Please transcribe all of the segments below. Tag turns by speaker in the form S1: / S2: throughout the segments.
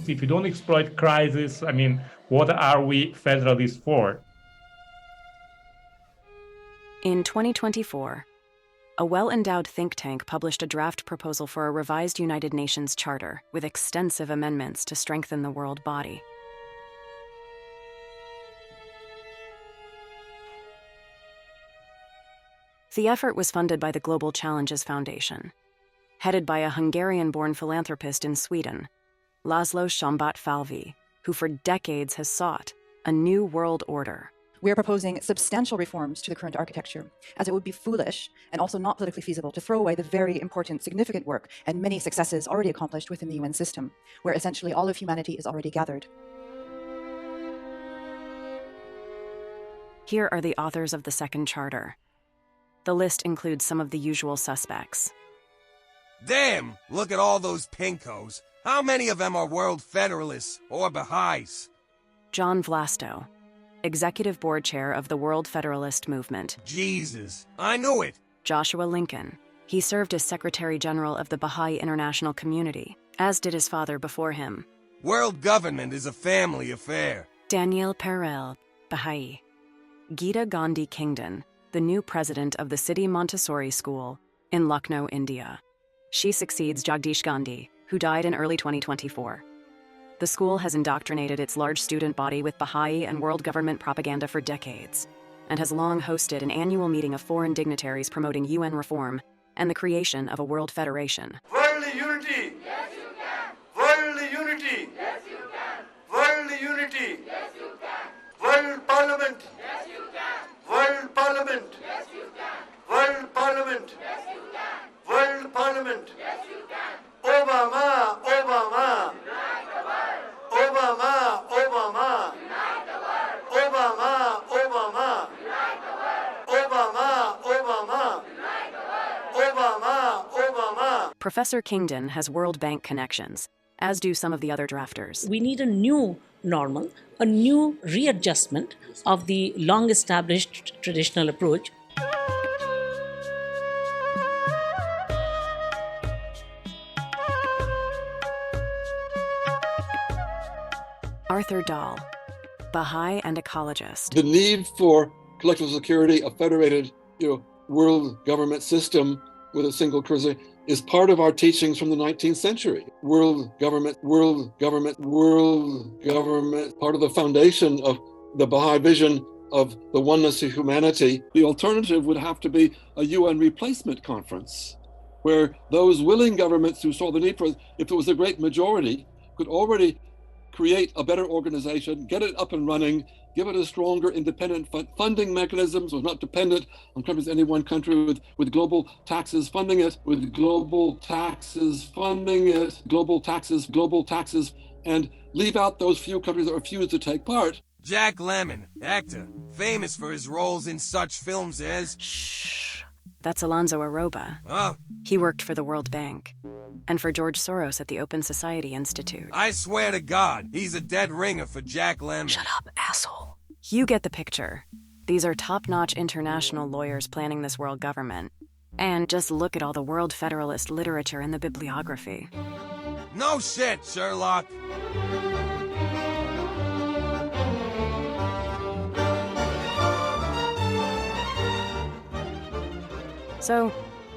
S1: If you don't exploit crisis, I mean, what are we federalists for?
S2: In 2024, a well-endowed think tank published a draft proposal for a revised United Nations Charter with extensive amendments to strengthen the world body. The effort was funded by the Global Challenges Foundation, headed by a Hungarian-born philanthropist in Sweden, Laszlo Szombat-Falvi, who for decades has sought a new world order.
S3: We are proposing substantial reforms to the current architecture, as it would be foolish and also not politically feasible to throw away the very important, significant work and many successes already accomplished within the UN system, where essentially all of humanity is already gathered.
S2: Here are the authors of the second charter. The list includes some of the usual suspects.
S4: Damn! Look at all those pinkos. How many of them are World Federalists or Baha'is?
S2: John Vlasto, Executive Board Chair of the World Federalist Movement.
S4: Jesus, I knew it!
S2: Joshua Lincoln. He served as Secretary General of the Baha'i International Community, as did his father before him.
S4: World government is a family affair.
S2: Danielle Perel, Baha'i. Geeta Gandhi Kingdon, the new president of the City Montessori School in Lucknow, India. She succeeds Jagdish Gandhi, who died in early 2024. The school has indoctrinated its large student body with Baha'i and world government propaganda for decades, and has long hosted an annual meeting of foreign dignitaries promoting UN reform and the creation of a world federation.
S5: World unity! Yes, you can! World unity! Yes, you can! World unity! Yes, you can! World parliament! Yes, you can! World parliament! Yes, you can! World parliament! Yes, you can! World parliament! Yes, you can! Obama! Obama! Unite the world! Obama! Obama! Unite the world! Obama! Obama! Unite the world! Obama! Obama! Unite the world! Obama! Obama!
S2: Professor Kingdon has World Bank connections, as do some of the other drafters.
S6: We need a new normal, a new readjustment of the long-established traditional approach.
S2: Arthur Dahl, Baha'i and ecologist.
S7: The need for collective security, a federated, world government system with a single currency is part of our teachings from the 19th century. World government, part of the foundation of the Baha'i vision of the oneness of humanity. The alternative would have to be a UN replacement conference, where those willing governments who saw the need for it, if it was a great majority, could already create a better organization, get it up and running, give it a stronger independent funding mechanism, so it's not dependent on countries, any one country with global taxes funding it, and leave out those few countries that refuse to take part.
S4: Jack Lemmon, actor, famous for his roles in such films as...
S2: Shh. That's Alonso Aroba.
S4: Oh.
S2: He worked for the World Bank and for George Soros at the Open Society Institute.
S4: I swear to God, he's a dead ringer for Jack Lemmon.
S2: Shut up, asshole. You get the picture. These are top-notch international lawyers planning this world government. And just look at all the World Federalist literature in the bibliography.
S4: No shit, Sherlock.
S2: So,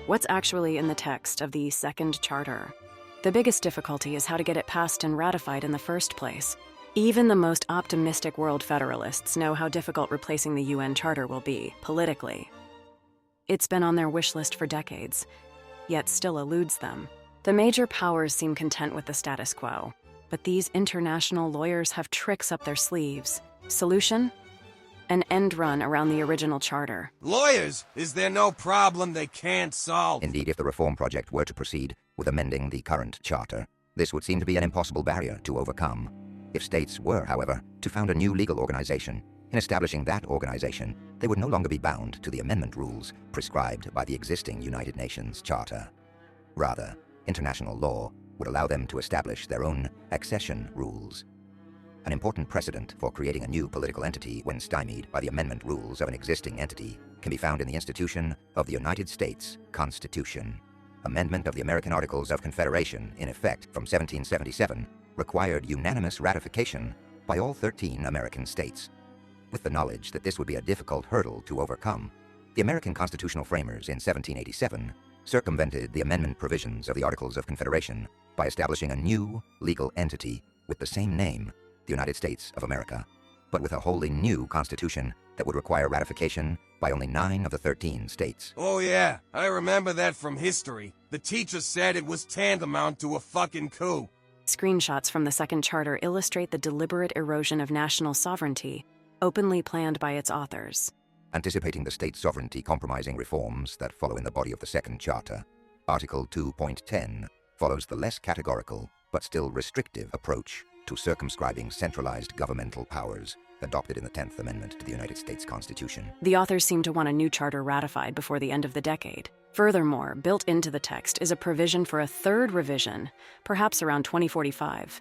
S2: what's actually in the text of the Second Charter? The biggest difficulty is how to get it passed and ratified in the first place. Even the most optimistic World Federalists know how difficult replacing the UN Charter will be, politically. It's been on their wish list for decades, yet still eludes them. The major powers seem content with the status quo, but these international lawyers have tricks up their sleeves. Solution? An end run around the original charter.
S4: Lawyers? Is there no problem they can't solve?
S8: Indeed, if the reform project were to proceed with amending the current charter, this would seem to be an impossible barrier to overcome. If states were, however, to found a new legal organization, in establishing that organization, they would no longer be bound to the amendment rules prescribed by the existing United Nations Charter. Rather, international law would allow them to establish their own accession rules. An important precedent for creating a new political entity when stymied by the amendment rules of an existing entity can be found in the institution of the United States Constitution. Amendment of the American Articles of Confederation, in effect from 1777, required unanimous ratification by all 13 American states. With the knowledge that this would be a difficult hurdle to overcome, the American constitutional framers in 1787 circumvented the amendment provisions of the Articles of Confederation by establishing a new legal entity with the same name, the United States of America, but with a wholly new constitution that would require ratification by only 9 of the 13 states.
S4: Oh yeah, I remember that from history. The teacher said it was tantamount to a fucking coup.
S2: Screenshots from the Second Charter illustrate the deliberate erosion of national sovereignty, openly planned by its authors.
S8: Anticipating the state sovereignty compromising reforms that follow in the body of the Second Charter, Article 2.10 follows the less categorical but still restrictive approach to circumscribing centralized governmental powers adopted in the 10th Amendment to the United States Constitution.
S2: The authors seem to want a new charter ratified before the end of the decade. Furthermore, built into the text is a provision for a third revision, perhaps around 2045,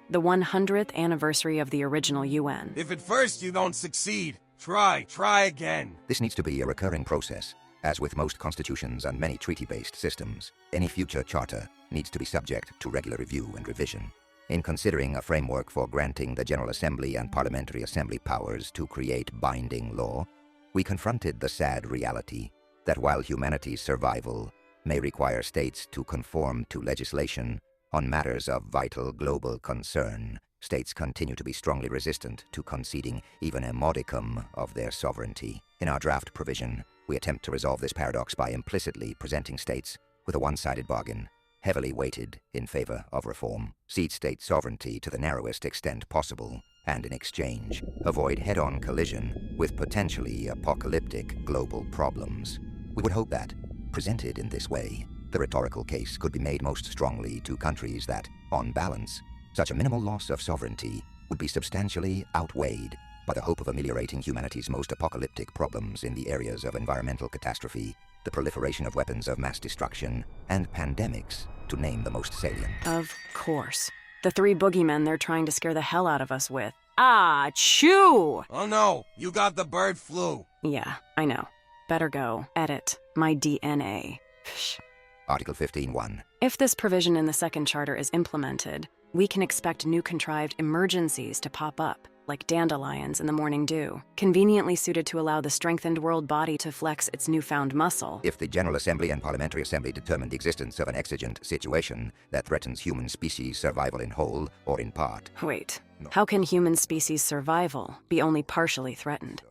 S2: the 100th anniversary of the original UN.
S4: If at first you don't succeed, try again.
S8: This needs to be a recurring process. As with most constitutions and many treaty-based systems, any future charter needs to be subject to regular review and revision. In considering a framework for granting the General Assembly and Parliamentary Assembly powers to create binding law, we confronted the sad reality that while humanity's survival may require states to conform to legislation on matters of vital global concern, states continue to be strongly resistant to conceding even a modicum of their sovereignty. In our draft provision, we attempt to resolve this paradox by implicitly presenting states with a one-sided bargain, heavily weighted in favor of reform. Cede state sovereignty to the narrowest extent possible, and in exchange, avoid head-on collision with potentially apocalyptic global problems. We would hope that, presented in this way, the rhetorical case could be made most strongly to countries that, on balance, such a minimal loss of sovereignty would be substantially outweighed by the hope of ameliorating humanity's most apocalyptic problems in the areas of environmental catastrophe, the proliferation of weapons of mass destruction, and pandemics, to name the most salient.
S2: Of course. The 3 boogeymen they're trying to scare the hell out of us with. Ah, chew!
S4: Oh no, you got the bird flu.
S2: Yeah, I know. Better go edit my DNA. Psh.
S8: Article 15.1.
S2: If this provision in the Second Charter is implemented, we can expect new contrived emergencies to pop up, like dandelions in the morning dew, conveniently suited to allow the strengthened world body to flex its newfound muscle.
S8: If the General Assembly and Parliamentary Assembly determine the existence of an exigent situation that threatens human species survival in whole or in part.
S2: Wait, how can human species survival be only partially threatened?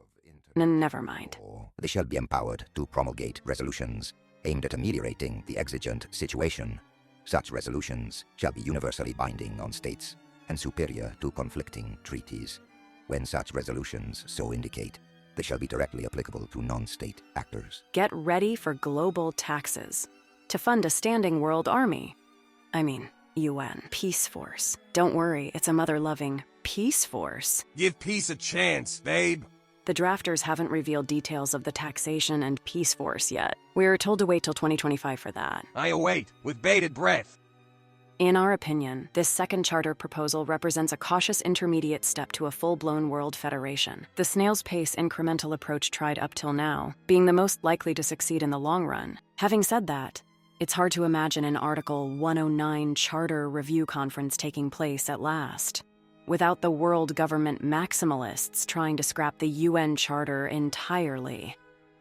S2: Never mind.
S8: They shall be empowered to promulgate resolutions aimed at ameliorating the exigent situation. Such resolutions shall be universally binding on states and superior to conflicting treaties. When such resolutions so indicate, they shall be directly applicable to non-state actors.
S2: Get ready for global taxes to fund a standing world army. I mean, UN. Peace Force. Don't worry, it's a mother-loving Peace Force.
S4: Give peace a chance, babe.
S2: The drafters haven't revealed details of the taxation and Peace Force yet. We're told to wait till 2025 for that.
S4: I await, with bated breath.
S2: In our opinion, this Second Charter proposal represents a cautious intermediate step to a full-blown world federation. The snail's pace incremental approach tried up till now, being the most likely to succeed in the long run. Having said that, it's hard to imagine an Article 109 Charter Review Conference taking place at last, without the world government maximalists trying to scrap the UN Charter entirely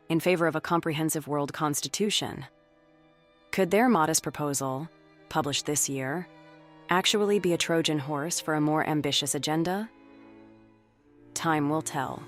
S2: in favor of a comprehensive world constitution. Could their modest proposal, published this year, actually be a Trojan horse for a more ambitious agenda? Time will tell.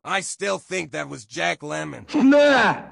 S4: I still think that was Jack Lemmon.
S5: Nah!